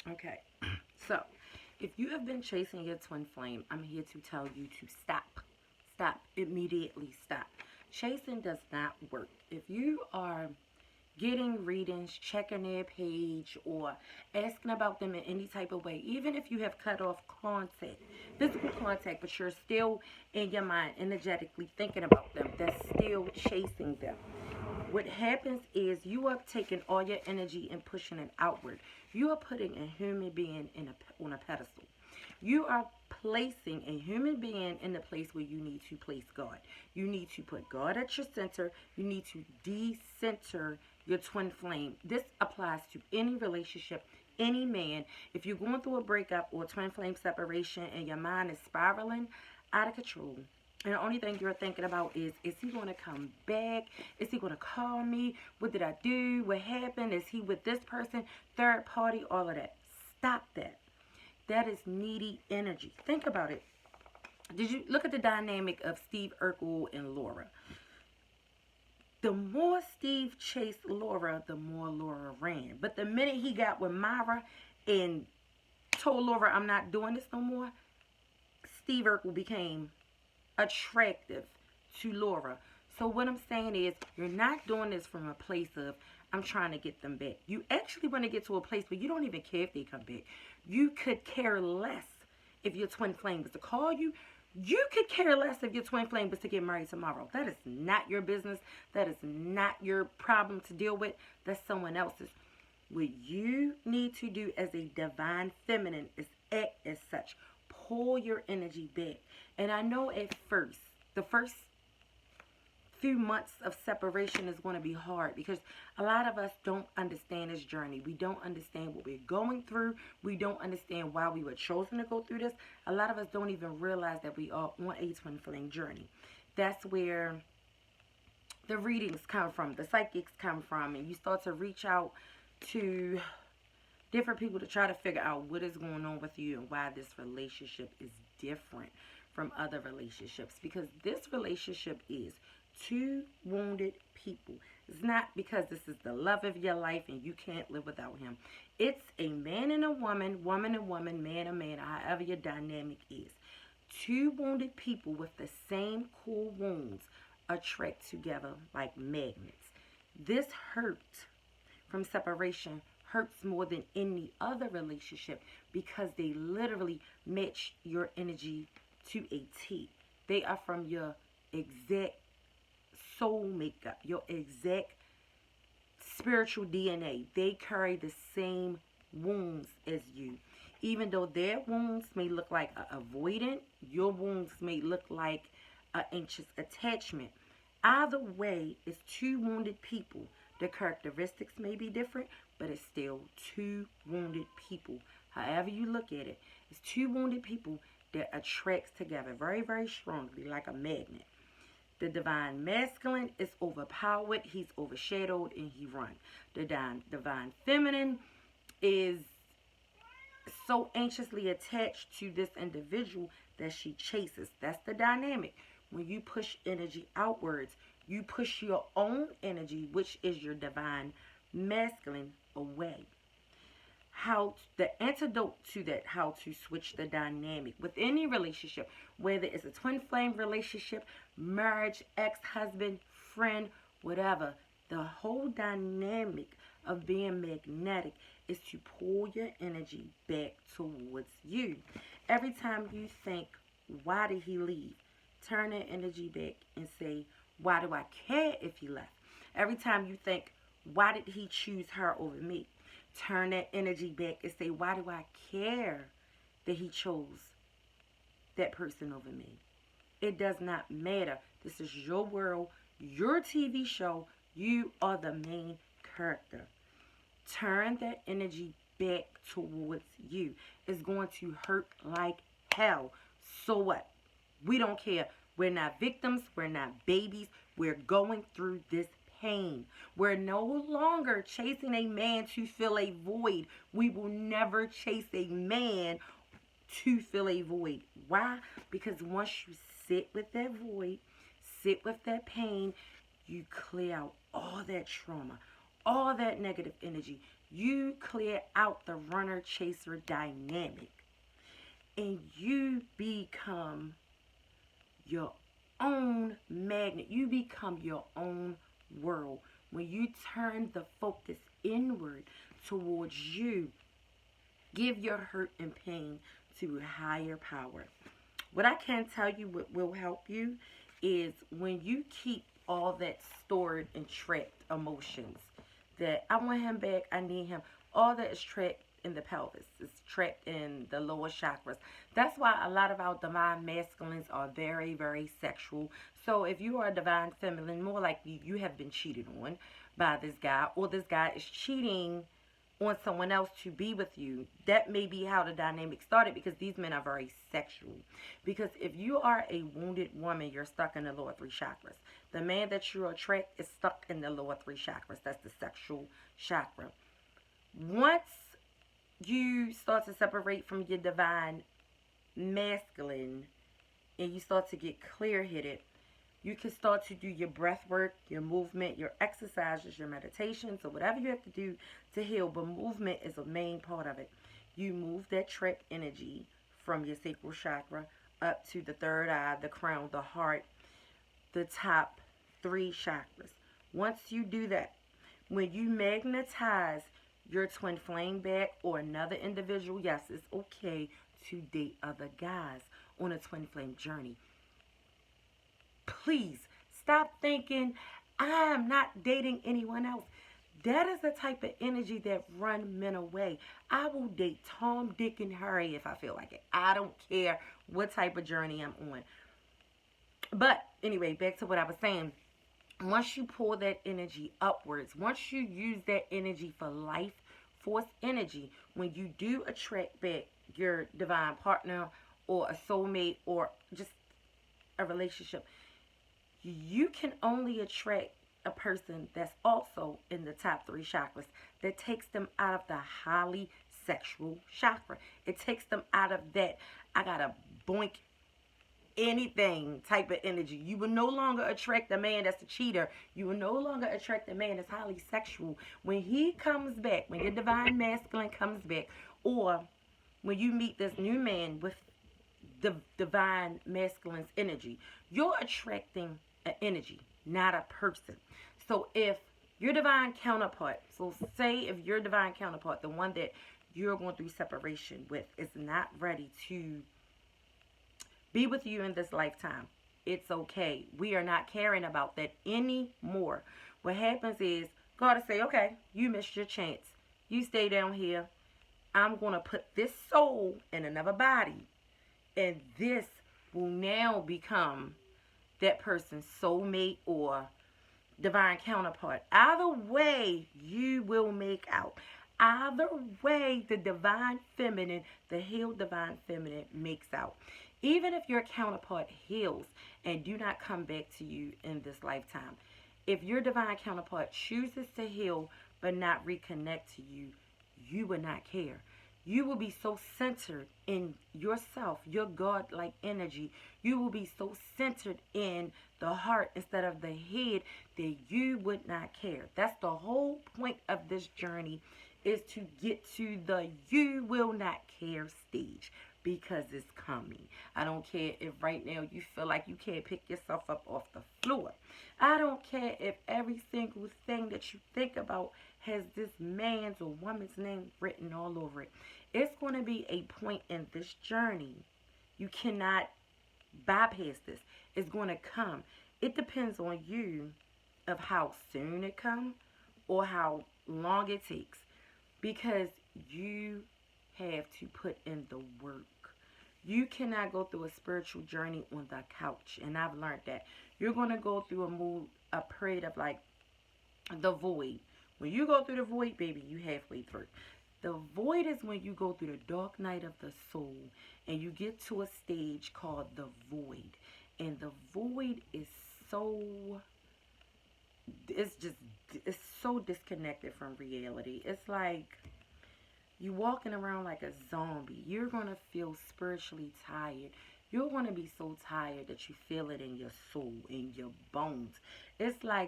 Okay. So, if you have been chasing your twin flame, I'm here to tell you to stop. Stop. Immediately stop. Chasing does not work. If you are getting readings, checking their page, or asking about them in any type of way, even if you have cut off contact, physical contact, but you're still in your mind energetically thinking about them, that's still chasing them. What happens is you are taking all your energy and pushing it outward. You are putting a human being on a pedestal. You are placing a human being in the place where you need to place God. You need to put God at your center. You need to decenter your twin flame. This applies to any relationship, any man. If you're going through a breakup or twin flame separation and your mind is spiraling out of control, and the only thing you're thinking about is he going to come back? Is he going to call me? What did I do? What happened? Is he with this person? Third party, all of that. Stop that. That is needy energy. Think about it. Did you look at the dynamic of Steve Urkel and Laura? The more Steve chased Laura, the more Laura ran. But the minute he got with Myra and told Laura, I'm not doing this no more, Steve Urkel became attractive to Laura. So what I'm saying is you're not doing this from a place of I'm trying to get them back. You actually want to get to a place where you don't even care if they come back. You could care less if your twin flame was to call you. You could care less if your twin flame was to get married tomorrow. That is not your business. That is not your problem to deal with. That's someone else's. What you need to do as a divine feminine is act as such. Pull your energy back. And I know at first, the first few months of separation is going to be hard because a lot of us don't understand this journey. We don't understand what we're going through. We don't understand why we were chosen to go through this. A lot of us don't even realize that we are on a twin flame journey. That's where the readings come from, the psychics come from, and you start to reach out to different people to try to figure out what is going on with you and why this relationship is different from other relationships, because this relationship is two wounded people. It's not because this is the love of your life and you can't live without him. It's a man and a woman, woman and woman, man and man, however your dynamic is. Two wounded people with the same core wounds attract together like magnets. This hurt from separation hurts more than any other relationship because they literally match your energy to a T. They are from your exact soul makeup, your exact spiritual DNA. They carry the same wounds as you. Even though their wounds may look like avoidant, your wounds may look like an anxious attachment. Either way, it's two wounded people. The characteristics may be different, but it's still two wounded people. However you look at it, it's two wounded people that attracts together very, very strongly like a magnet. The divine masculine is overpowered, he's overshadowed, and he runs. The divine feminine is so anxiously attached to this individual that she chases. That's the dynamic. When you push energy outwards, you push your own energy, which is your divine masculine, away. How the antidote to that, how to switch the dynamic with any relationship, whether it's a twin flame relationship, marriage, ex-husband, friend, whatever. The whole dynamic of being magnetic is to pull your energy back towards you. Every time you think, why did he leave? Turn that energy back and say, why do I care if he left? Every time you think, why did he choose her over me? Turn that energy back and say, why do I care that he chose that person over me? It does not matter. This is your world, your TV show. You are the main character. Turn that energy back towards you. It's going to hurt like hell. So what? We don't care. We're not victims. We're not babies. We're going through this pain. We're no longer chasing a man to fill a void. We will never chase a man to fill a void. Why? Because once you sit with that void, sit with that pain, you clear out all that trauma, all that negative energy. You clear out the runner chaser dynamic and you become your own magnet. You become your own world. When you turn the focus inward towards you, give your hurt and pain to higher power. What I can tell you what will help you is when you keep all that stored and trapped emotions, that I want him back, I need him, all that is trapped in the pelvis, it's trapped in the lower chakras. That's why a lot of our divine masculines are very, very sexual. So if you are a divine feminine, more likely you have been cheated on by this guy, or this guy is cheating on someone else to be with you. That may be how the dynamic started, because these men are very sexual. Because if you are a wounded woman, you're stuck in the lower three chakras. The man that you attract is stuck in the lower three chakras. That's the sexual chakra. Once you start to separate from your divine masculine and you start to get clear-headed, you can start to do your breath work, your movement, your exercises, your meditations, or whatever you have to do to heal. But movement is a main part of it. You move that trapped energy from your sacral chakra up to the third eye, the crown, the heart, the top three chakras. Once you do that, when you magnetize your twin flame back or another individual, yes, it's okay to date other guys on a twin flame journey. Please stop thinking I'm not dating anyone else. That is the type of energy that run men away. I will date Tom, Dick, and Harry if I feel like it. I don't care what type of journey I'm on. But anyway, back to what I was saying. Once you pull that energy upwards, once you use that energy for life force energy, when you do attract back your divine partner or a soulmate or just a relationship, you can only attract a person that's also in the top three chakras, that takes them out of the highly sexual chakra. It takes them out of that I gotta boink anything type of energy. You will no longer attract a man that's a cheater. You will no longer attract a man that's highly sexual. When he comes back, when your divine masculine comes back, or when you meet this new man with the divine masculine's energy, you're attracting an energy, not a person. So if your divine counterpart, so say if your divine counterpart, the one that you're going through separation with, is not ready to be with you in this lifetime, it's okay. We are not caring about that anymore. What happens is God will say, okay, you missed your chance. You stay down here. I'm going to put this soul in another body. And this will now become that person's soulmate or divine counterpart. Either way, you will make out. Either way, the divine feminine, the healed divine feminine makes out. Even if your counterpart heals and do not come back to you in this lifetime, if your divine counterpart chooses to heal but not reconnect to you, you will not care. You will be so centered in yourself, your God-like energy. You will be so centered in the heart instead of the head that you would not care. That's the whole point of this journey, is to get to the you will not care stage, because it's coming. I don't care if right now you feel like you can't pick yourself up off the floor. I don't care if every single thing that you think about has this man's or woman's name written all over it. It's going to be a point in this journey. You cannot bypass this. It's going to come. It depends on you of how soon it comes or how long it takes, because you have to put in the work. You cannot go through a spiritual journey on the couch, and I've learned that. You're going to go through a period of like the void. When you go through the void, baby, you halfway through. The void is when you go through the dark night of the soul and you get to a stage called the void. And the void is it's so disconnected from reality. It's like you walking around like a zombie. You're going to feel spiritually tired. You're going to be so tired that you feel it in your soul, in your bones. It's like